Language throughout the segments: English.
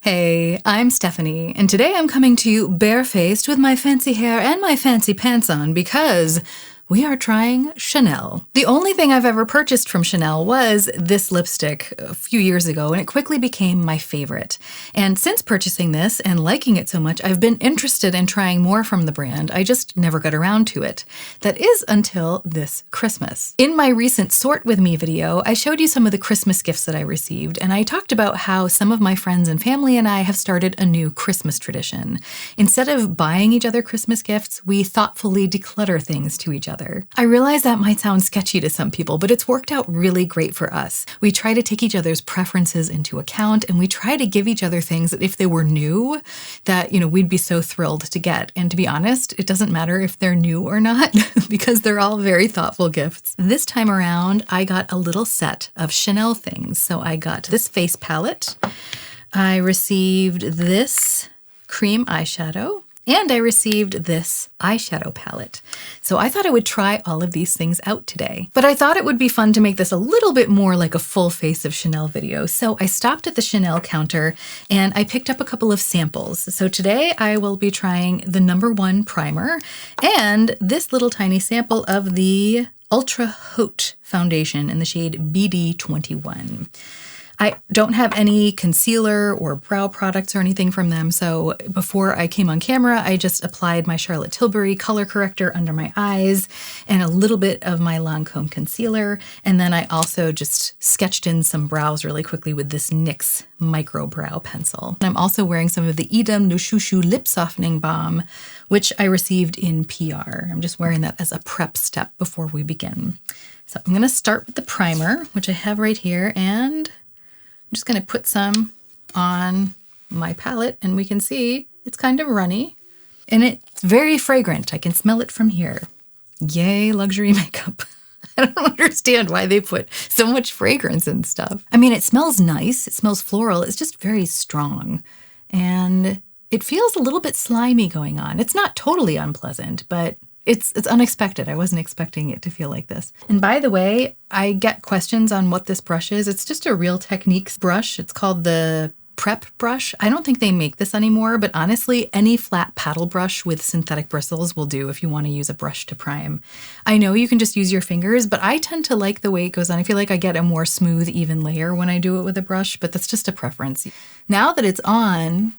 Hey, I'm Stephanie, and today I'm coming to you barefaced with my fancy hair and my fancy pants on because we are trying Chanel. The only thing I've ever purchased from Chanel was this lipstick a few years ago, and it quickly became my favorite. And since purchasing this and liking it so much, I've been interested in trying more from the brand. I just never got around to it. That is until this Christmas. In my recent Sort With Me video, I showed you some of the Christmas gifts that I received, and I talked about how some of my friends and family and I have started a new Christmas tradition. Instead of buying each other Christmas gifts, we thoughtfully declutter things to each other. I realize that might sound sketchy to some people, but it's worked out really great for us. We try to take each other's preferences into account, and we try to give each other things that if they were new, that, we'd be so thrilled to get. And to be honest, it doesn't matter if they're new or not because they're all very thoughtful gifts. This time around, I got a little set of Chanel things. So I got this face palette. I received this cream eyeshadow. And I received this eyeshadow palette. So I thought I would try all of these things out today. But I thought it would be fun to make this a little bit more like a full face of Chanel video. So I stopped at the Chanel counter and I picked up a couple of samples. So today I will be trying the #1 primer and this little tiny sample of the Ultra Haute foundation in the shade BD21. I don't have any concealer or brow products or anything from them, so before I came on camera, I just applied my Charlotte Tilbury color corrector under my eyes and a little bit of my LANCôME concealer, and then I also just sketched in some brows really quickly with this NYX micro brow pencil. And I'm also wearing some of the EADEM Le Chouchou lip softening balm, which I received in PR. I'm just wearing that as a prep step before we begin. So I'm going to start with the primer, which I have right here, and I'm just going to put some on my palette, and we can see it's kind of runny and it's very fragrant. I can smell it from here. Yay, luxury makeup. I don't understand why they put so much fragrance in stuff. I mean, it smells nice. It smells floral. It's just very strong and it feels a little bit slimy going on. It's not totally unpleasant, but it's unexpected. I wasn't expecting it to feel like this. And by the way, I get questions on what this brush is. It's just a Real Techniques brush. It's called the Prep brush. I don't think they make this anymore, but honestly, any flat paddle brush with synthetic bristles will do if you want to use a brush to prime. I know you can just use your fingers, but I tend to like the way it goes on. I feel like I get a more smooth, even layer when I do it with a brush, but that's just a preference. Now that it's on,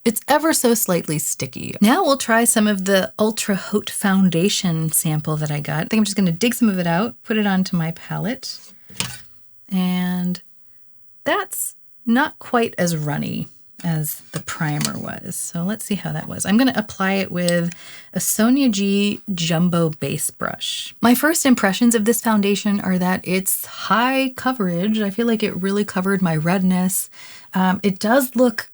it's ever so slightly sticky. Now we'll try some of the Ultra Haute foundation sample that I got. I think I'm just going to dig some of it out, put it onto my palette, and that's not quite as runny as the primer was. So let's see how that was. I'm going to apply it with a Sonia G Jumbo Base Brush. My first impressions of this foundation are that it's high coverage. I feel like it really covered my redness. It does look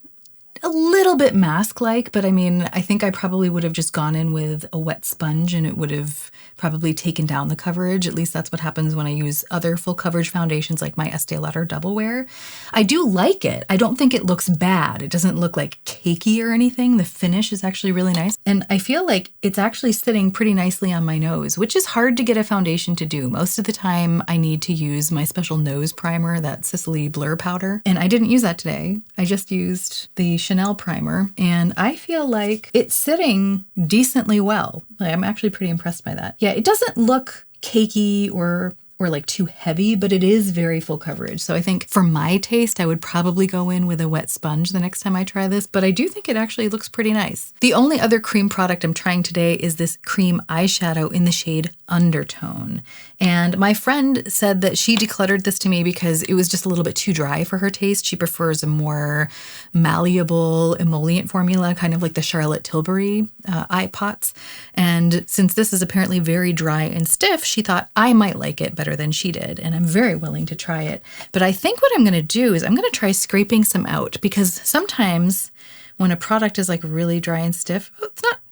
a little bit mask-like, but I mean, I think I probably would have just gone in with a wet sponge and it would have probably taken down the coverage. At least that's what happens when I use other full coverage foundations like my Estee Lauder Double Wear. I do like it. I don't think it looks bad. It doesn't look like cakey or anything. The finish is actually really nice. And I feel like it's actually sitting pretty nicely on my nose, which is hard to get a foundation to do. Most of the time I need to use my special nose primer, that Sicily Blur Powder. And I didn't use that today. I just used the Chanel primer, and I feel like it's sitting decently well. I'm actually pretty impressed by that. Yeah, it doesn't look cakey or like too heavy, but it is very full coverage. So I think for my taste, I would probably go in with a wet sponge the next time I try this, but I do think it actually looks pretty nice. The only other cream product I'm trying today is this cream eyeshadow in the shade Undertone. And my friend said that she decluttered this to me because it was just a little bit too dry for her taste. She prefers a more malleable emollient formula, kind of like the Charlotte Tilbury eye pots. And since this is apparently very dry and stiff, she thought I might like it better than she did. And I'm very willing to try it. But I think what I'm going to do is I'm going to try scraping some out, because sometimes when a product is like really dry and stiff,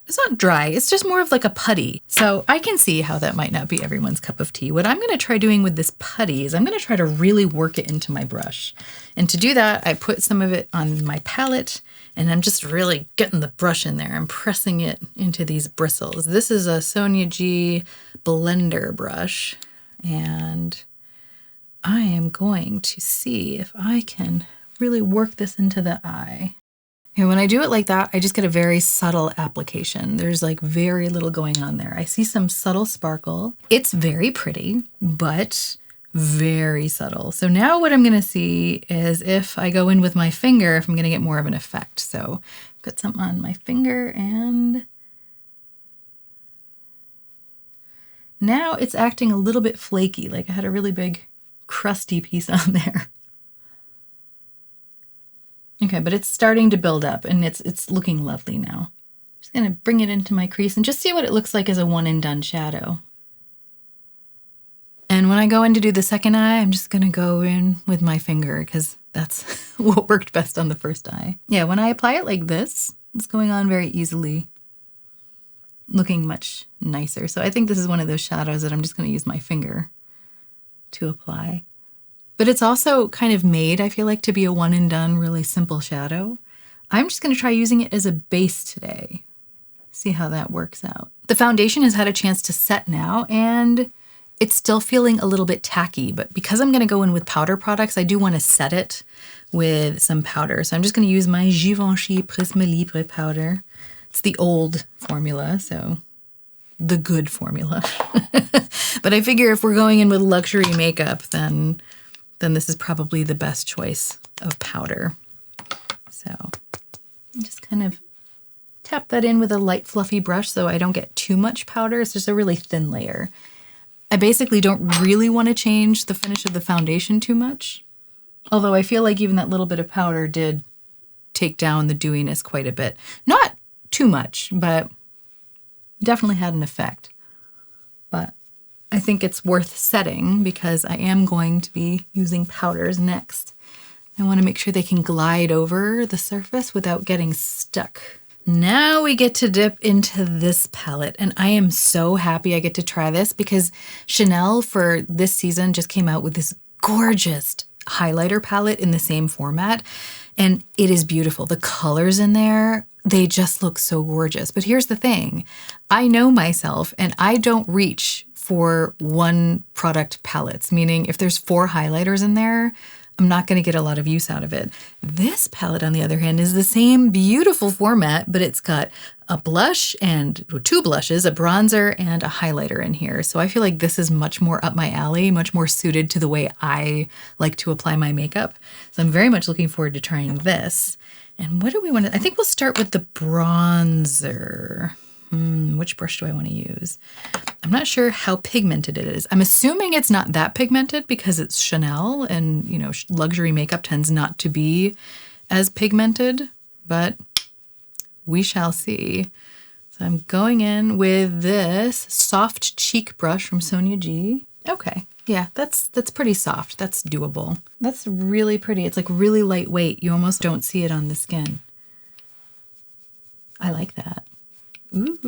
it's not dry, it's just more of like a putty. So I can see how that might not be everyone's cup of tea. What I'm going to try doing with this putty is I'm going to try to really work it into my brush. And to do that, I put some of it on my palette and I'm just really getting the brush in there. I'm pressing it into these bristles. This is a Sonia G blender brush, and I am going to see if I can really work this into the eye. And when I do it like that, I just get a very subtle application. There's like very little going on there. I see some subtle sparkle. It's very pretty, but very subtle. So now what I'm going to see is if I go in with my finger, if I'm going to get more of an effect. So put some on my finger, and now it's acting a little bit flaky, like I had a really big crusty piece on there. Okay, but it's starting to build up, and it's looking lovely now. I'm just going to bring it into my crease and just see what it looks like as a one and done shadow. And when I go in to do the second eye, I'm just going to go in with my finger because that's what worked best on the first eye. Yeah, when I apply it like this, it's going on very easily, looking much nicer. So I think this is one of those shadows that I'm just going to use my finger to apply. But it's also kind of made, I feel like, to be a one and done, really simple shadow. I'm just going to try using it as a base today. See how that works out. The foundation has had a chance to set now, and it's still feeling a little bit tacky, but because I'm going to go in with powder products, I do want to set it with some powder. So I'm just going to use my Givenchy Prisme Libre powder. It's the old formula, so the good formula. But I figure if we're going in with luxury makeup, then this is probably the best choice of powder. So just kind of tap that in with a light fluffy brush so I don't get too much powder. It's just a really thin layer. I basically don't really want to change the finish of the foundation too much, although I feel like even that little bit of powder did take down the dewiness quite a bit. Not too much, but definitely had an effect. But I think it's worth setting because I am going to be using powders next. I want to make sure they can glide over the surface without getting stuck. Now we get to dip into this palette, and I am so happy I get to try this because Chanel for this season just came out with this gorgeous highlighter palette in the same format, and it is beautiful. The colors in there, they just look so gorgeous. But here's the thing, I know myself and I don't reach for one product palettes, meaning if there's 4 highlighters in there, I'm not going to get a lot of use out of it. This palette, on the other hand, is the same beautiful format, but it's got a blush and 2 blushes, a bronzer, and a highlighter in here. So I feel like this is much more up my alley, much more suited to the way I like to apply my makeup. So I'm very much looking forward to trying this. And what do we want to... I think we'll start with the bronzer. Which brush do I want to use? I'm not sure how pigmented it is. I'm assuming it's not that pigmented because it's Chanel, and you know, luxury makeup tends not to be as pigmented, but we shall see. So I'm going in with this soft cheek brush from Sonia G. Okay, yeah, that's pretty soft. That's doable. That's really pretty. It's like really lightweight. You almost don't see it on the skin. I like that. Ooh.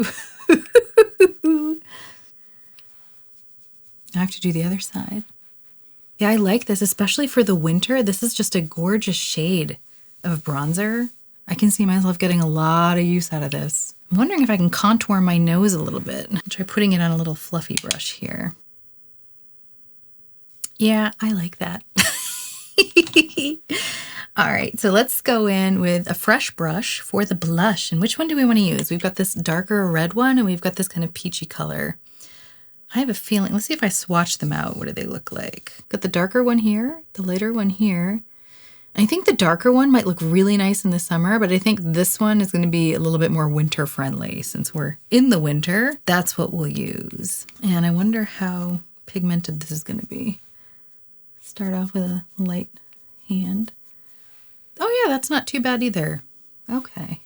I have to do the other side. Yeah, I like this, especially for the winter. This is just a gorgeous shade of bronzer. I can see myself getting a lot of use out of this. I'm wondering if I can contour my nose a little bit. I'll try putting it on a little fluffy brush here. Yeah, I like that. All right, so let's go in with a fresh brush for the blush. And which one do we want to use? We've got this darker red one, and we've got this kind of peachy color. I have a feeling, let's see if I swatch them out. What do they look like? Got the darker one here, the lighter one here. I think the darker one might look really nice in the summer, but I think this one is going to be a little bit more winter friendly. Since we're in the winter, that's what we'll use. And I wonder how pigmented this is going to be. Start off with a light hand. Oh yeah, that's not too bad either. Okay.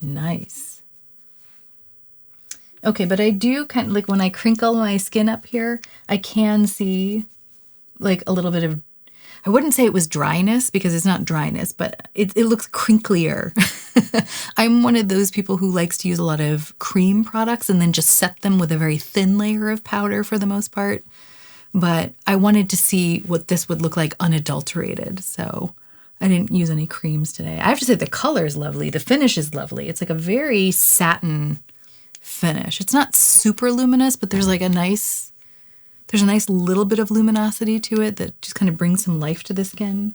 Nice. Okay, but I do kind of, like when I crinkle my skin up here, I can see like a little bit of, I wouldn't say it was dryness because it's not dryness, but it looks crinklier. I'm one of those people who likes to use a lot of cream products and then just set them with a very thin layer of powder for the most part. But I wanted to see what this would look like unadulterated, so I didn't use any creams today. I have to say the color is lovely. The finish is lovely. It's like a very satin finish. It's not super luminous, but there's like a nice little bit of luminosity to it that just kind of brings some life to the skin.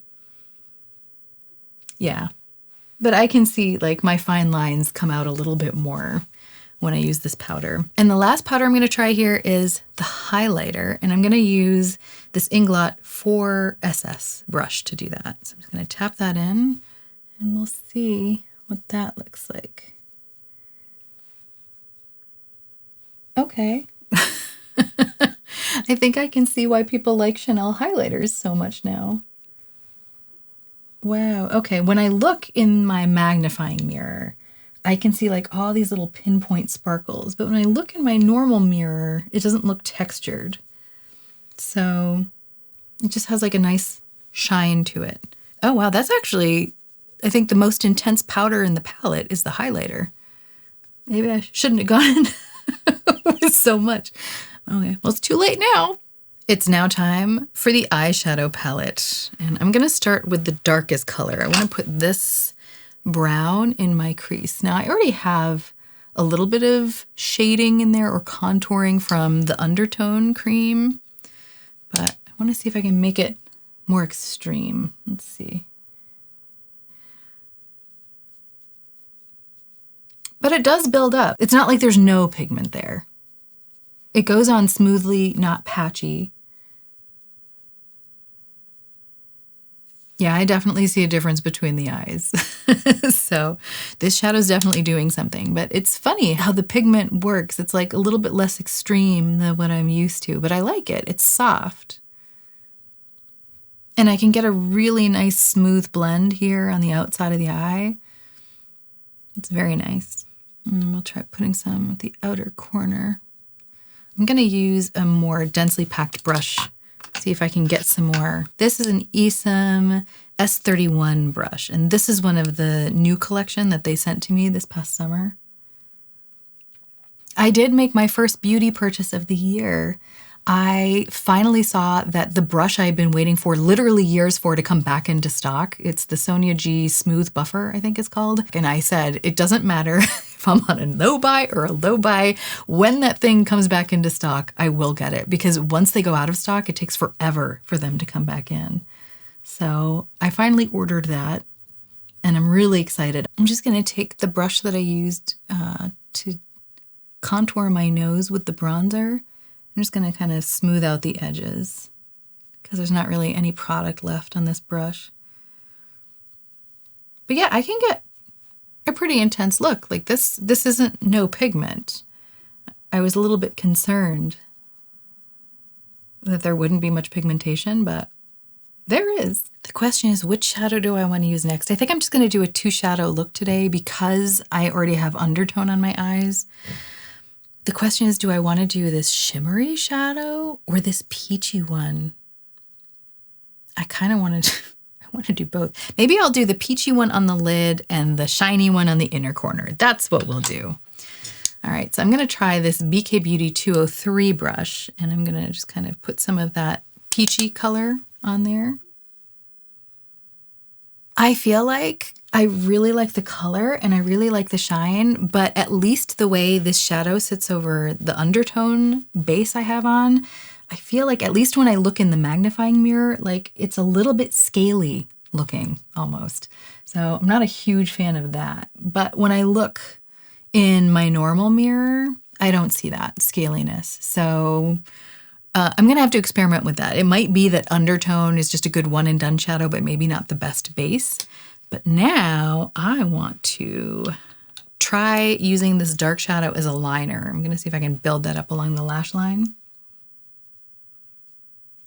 Yeah. But I can see like my fine lines come out a little bit more when I use this powder. And the last powder I'm going to try here is the highlighter. And I'm going to use this Inglot 4SS brush to do that. So I'm just going to tap that in and we'll see what that looks like. Okay. I think I can see why people like Chanel highlighters so much now. Wow. Okay. When I look in my magnifying mirror, I can see like all these little pinpoint sparkles. But when I look in my normal mirror, it doesn't look textured. So it just has like a nice shine to it. Oh, wow. That's actually, I think the most intense powder in the palette is the highlighter. Maybe I shouldn't have gone with so much. Okay. Well, it's too late now. It's now time for the eyeshadow palette. And I'm going to start with the darkest color. I want to put this brown in my crease. Now, I already have a little bit of shading in there or contouring from the Undertone cream, but I want to see if I can make it more extreme. Let's see. But it does build up. It's not like there's no pigment there. It goes on smoothly, not patchy. Yeah, I definitely see a difference between the eyes. So this shadow's definitely doing something, but it's funny how the pigment works. It's like a little bit less extreme than what I'm used to, but I like it. It's soft. And I can get a really nice smooth blend here on the outside of the eye. It's very nice. And we'll try putting some at the outer corner. I'm going to use a more densely packed brush. See if I can get some more. This is an EADEM S31 brush, and this is one of the new collection that they sent to me this past summer. I did make my first beauty purchase of the year. I finally saw that the brush I had been waiting for literally years for to come back into stock. It's the Sonia G Smooth Buffer, I think it's called. And I said, it doesn't matter if I'm on a no buy or a low buy. When that thing comes back into stock, I will get it. Because once they go out of stock, it takes forever for them to come back in. So I finally ordered that and I'm really excited. I'm just going to take the brush that I used to contour my nose with the bronzer. I'm just going to kind of smooth out the edges because there's not really any product left on this brush. But yeah, I can get a pretty intense look. Like this isn't no pigment. I was a little bit concerned that there wouldn't be much pigmentation, but there is. The question is, which shadow do I want to use next? I think I'm just going to do a 2-shadow look today because I already have undertone on my eyes. The question is, do I want to do this shimmery shadow or this peachy one? I kind of want to do both. Maybe I'll do the peachy one on the lid and the shiny one on the inner corner. That's what we'll do. All right, so I'm going to try this BK Beauty 203 brush, and I'm going to just kind of put some of that peachy color on there. I feel like I really like the color and I really like the shine, but at least the way this shadow sits over the undertone base I have on, I feel like at least when I look in the magnifying mirror, like it's a little bit scaly looking almost. So I'm not a huge fan of that. But when I look in my normal mirror, I don't see that scaliness. So I'm going to have to experiment with that. It might be that undertone is just a good one and done shadow, but maybe not the best base. But now I want to try using this dark shadow as a liner. I'm going to see if I can build that up along the lash line.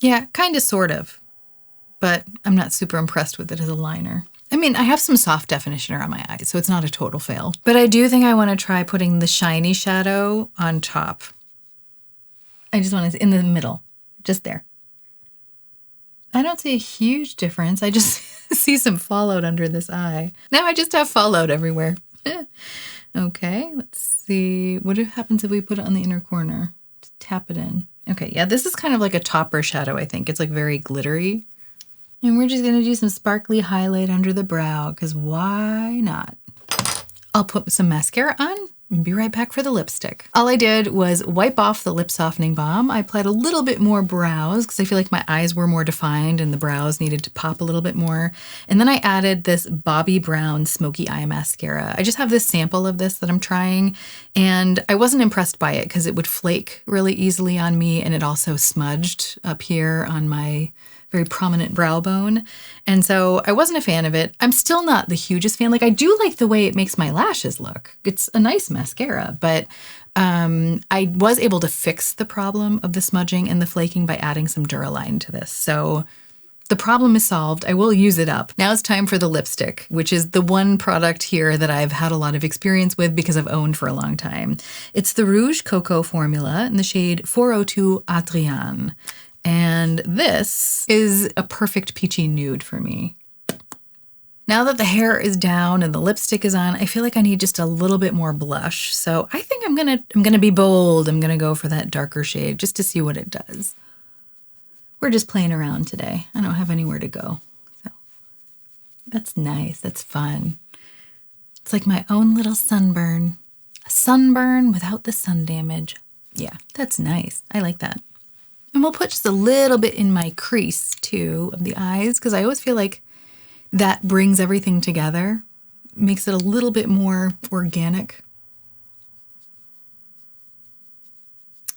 Yeah, kind of, sort of, but I'm not super impressed with it as a liner. I mean, I have some soft definitioner on my eyes, so it's not a total fail. But I do think I want to try putting the shiny shadow on top. I just want to, in the middle, just there. I don't see a huge difference. I just see some fallout under this eye. Now I just have fallout everywhere. Okay, let's see. What happens if we put it on the inner corner? Just tap it in. Okay, yeah, this is kind of like a topper shadow, I think. It's like very glittery. And we're just going to do some sparkly highlight under the brow, because why not? I'll put some mascara on and be right back for the lipstick. All I did was wipe off the lip softening balm. I applied a little bit more brows because I feel like my eyes were more defined and the brows needed to pop a little bit more. And then I added this Bobbi Brown Smoky Eye Mascara. I just have this sample of this that I'm trying, and I wasn't impressed by it because it would flake really easily on me, and it also smudged up here on my very prominent brow bone. And so I wasn't a fan of it. I'm still not the hugest fan. Like, I do like the way it makes my lashes look. It's a nice mascara, but I was able to fix the problem of the smudging and the flaking by adding some Duraline to this. So the problem is solved. I will use it up. Now it's time for the lipstick, which is the one product here that I've had a lot of experience with because I've owned for a long time. It's the Rouge Coco formula in the shade 402 Adrienne. And this is a perfect peachy nude for me. Now that the hair is down and the lipstick is on, I feel like I need just a little bit more blush. So I think I'm gonna be bold. I'm gonna go for that darker shade just to see what it does. We're just playing around today. I don't have anywhere to go. So that's nice. That's fun. It's like my own little sunburn. A sunburn without the sun damage. Yeah, that's nice. I like that. And we'll put just a little bit in my crease, too, of the eyes, because I always feel like that brings everything together, makes it a little bit more organic.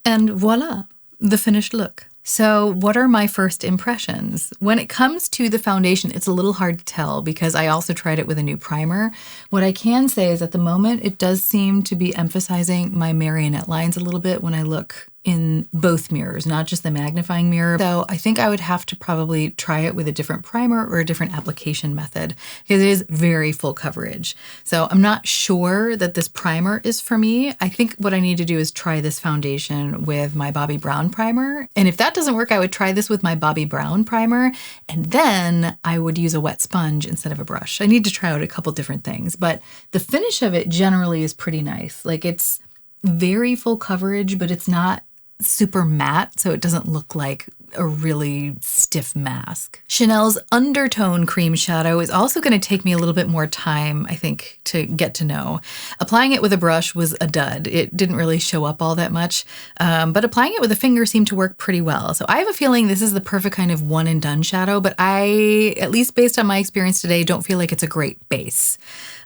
And voila, the finished look. So what are my first impressions? When it comes to the foundation, it's a little hard to tell because I also tried it with a new primer. What I can say is at the moment, it does seem to be emphasizing my marionette lines a little bit when I look in both mirrors, not just the magnifying mirror. So I think I would have to probably try it with a different primer or a different application method because it is very full coverage. So I'm not sure that this primer is for me. I think what I need to do is try this foundation with my Bobbi Brown primer. And if that doesn't work, I would try this with my Bobbi Brown primer, and then I would use a wet sponge instead of a brush. I need to try out a couple different things, but the finish of it generally is pretty nice. Like, it's very full coverage, but it's not super matte, so it doesn't look like a really stiff mask. Chanel's Undertone cream shadow is also going to take me a little bit more time, I think, to get to know. Applying it with a brush was a dud. It didn't really show up all that much, but applying it with a finger seemed to work pretty well. So I have a feeling this is the perfect kind of one and done shadow, but I, at least based on my experience today, don't feel like it's a great base.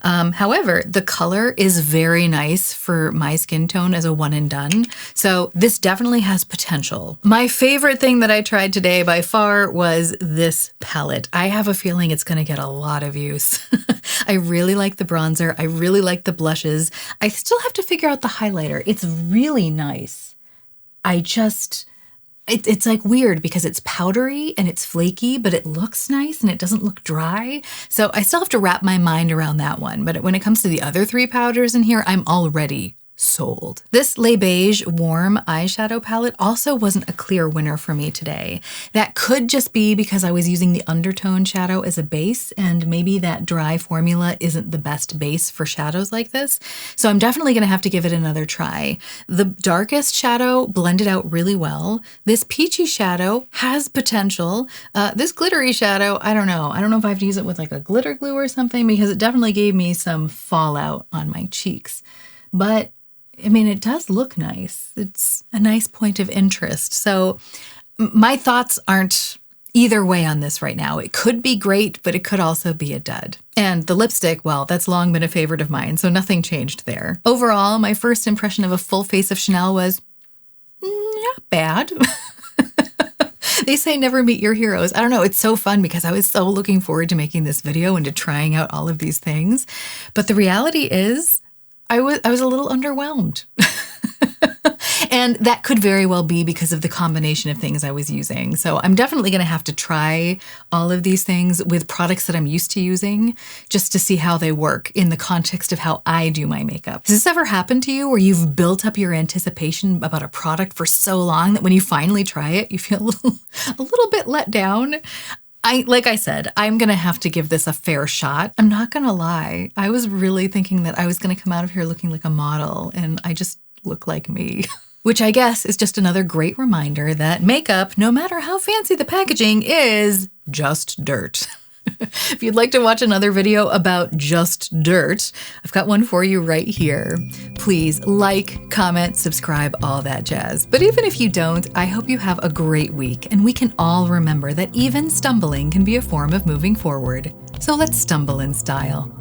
However, the color is very nice for my skin tone as a one and done. So this definitely has potential. My favorite thing that I tried today by far was this palette. I have a feeling it's going to get a lot of use. I really like the bronzer. I really like the blushes. I still have to figure out the highlighter. It's really nice. It's like weird because it's powdery and it's flaky, but it looks nice and it doesn't look dry. So I still have to wrap my mind around that one. But when it comes to the other three powders in here, I'm already sold. This Les Beiges warm eyeshadow palette also wasn't a clear winner for me today. That could just be because I was using the Undertone shadow as a base, and maybe that dry formula isn't the best base for shadows like this. So I'm definitely going to have to give it another try. The darkest shadow blended out really well. This peachy shadow has potential. This glittery shadow, I don't know. I don't know if I have to use it with like a glitter glue or something because it definitely gave me some fallout on my cheeks. But I mean, it does look nice. It's a nice point of interest. So my thoughts aren't either way on this right now. It could be great, but it could also be a dud. And the lipstick, well, that's long been a favorite of mine, so nothing changed there. Overall, my first impression of a full face of Chanel was not bad. They say never meet your heroes. I don't know. It's so fun because I was so looking forward to making this video and to trying out all of these things. But the reality is, I was a little underwhelmed. And that could very well be because of the combination of things I was using. So I'm definitely going to have to try all of these things with products that I'm used to using just to see how they work in the context of how I do my makeup. Has this ever happened to you where you've built up your anticipation about a product for so long that when you finally try it, you feel a little bit let down? Like I said, I'm going to have to give this a fair shot. I'm not going to lie. I was really thinking that I was going to come out of here looking like a model, and I just look like me. Which I guess is just another great reminder that makeup, no matter how fancy the packaging, is just dirt. If you'd like to watch another video about just dirt, I've got one for you right here. Please like, comment, subscribe, all that jazz. But even if you don't, I hope you have a great week and we can all remember that even stumbling can be a form of moving forward. So let's stumble in style.